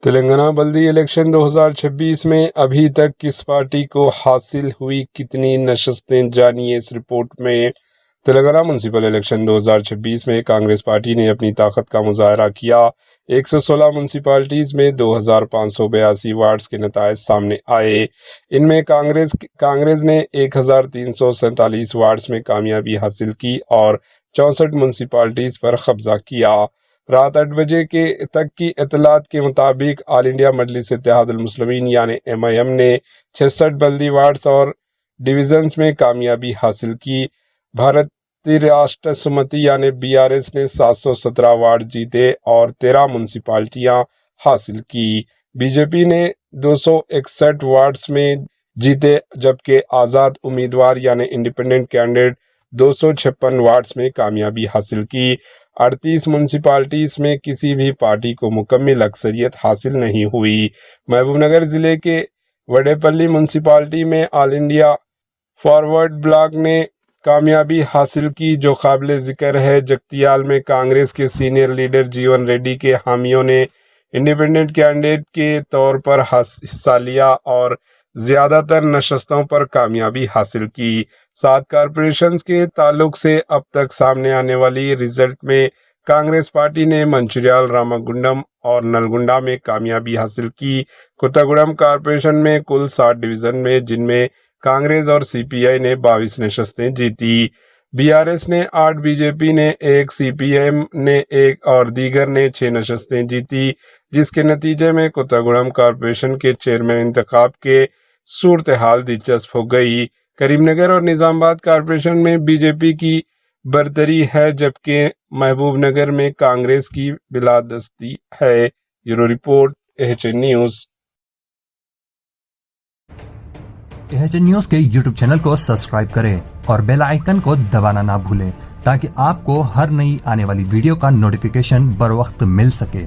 Telangana بلدی election 2026 میں ابھی تک کس پارٹی کو حاصل ہوئی کتنی نشستیں، جانیے اس رپورٹ میں۔ تلنگانہ میونسپل الیکشن 2026 میں کانگریس پارٹی نے اپنی طاقت کا مظاہرہ کیا۔ 116 میونسپلٹیز میں 2382 وارڈز کے نتائج سامنے آئے۔ ان میں کانگریس نے 1347 وارڈز میں کامیابی حاصل کی اور 64 میونسپلٹیز پر قبضہ کیا۔ رات 8 بجے تک کی اطلاعات کے مطابق آل انڈیا مجلس اتحاد المسلمین یعنی MIM نے 66 بلدی وارڈز اور ڈویژنز میں کامیابی حاصل کی۔ بھارتی راشٹر سمتی یعنی BRS نے 717 وارڈ جیتے اور 13 میونسپلٹیاں حاصل کی۔ BJP نے 261 وارڈز میں جیتے، جبکہ آزاد امیدوار یعنی انڈیپینڈنٹ کینڈیڈیٹ 256 وارڈز میں کامیابی حاصل کی۔ 38 میونسپلٹیز میں کسی بھی پارٹی کو مکمل اکثریت حاصل نہیں ہوئی۔ محبوب نگر ضلع کے وڈے پلی میونسپلٹی میں آل انڈیا فارورڈ بلاک نے کامیابی حاصل کی، جو قابل ذکر ہے۔ جگتیال میں کانگریس کے سینئر لیڈر جیون ریڈی کے حامیوں نے انڈیپینڈنٹ کینڈیڈیٹ کے طور پر حصہ لیا اور زیادہ تر نشستوں پر کامیابی حاصل کی۔ 7 کارپوریشنز کے تعلق سے اب تک سامنے آنے والی رزلٹ میں کانگریس پارٹی نے منچریال، رامگنڈم اور نلگنڈا میں کامیابی حاصل کی۔ کوتاگوڑم کارپوریشن میں کل 60 ڈویژن میں، جن میں کانگریس اور CPI نے 22 نشستیں جیتی۔ BRS نے 8، BJP نے 1، CPM نے 1 اور دیگر نے 6 نشستیں جیتی، جس کے نتیجے میں کوتاگوڑم کارپوریشن کے چیئرمین انتخاب کے صورتحال دلچسپ ہو گئی۔ کریم نگر اور نظام آباد کارپوریشن میں BJP کی برتری ہے، جبکہ محبوب نگر میں کانگریس کی بالادستی ہے۔ Bureau report AHN news. AHN news کے YouTube چینل کو سبسکرائب کریں اور بیل آئیکن کو دبانا نہ بھولیں تاکہ آپ کو ہر نئی آنے والی ویڈیو کا نوٹیفیکیشن بر وقت مل سکے۔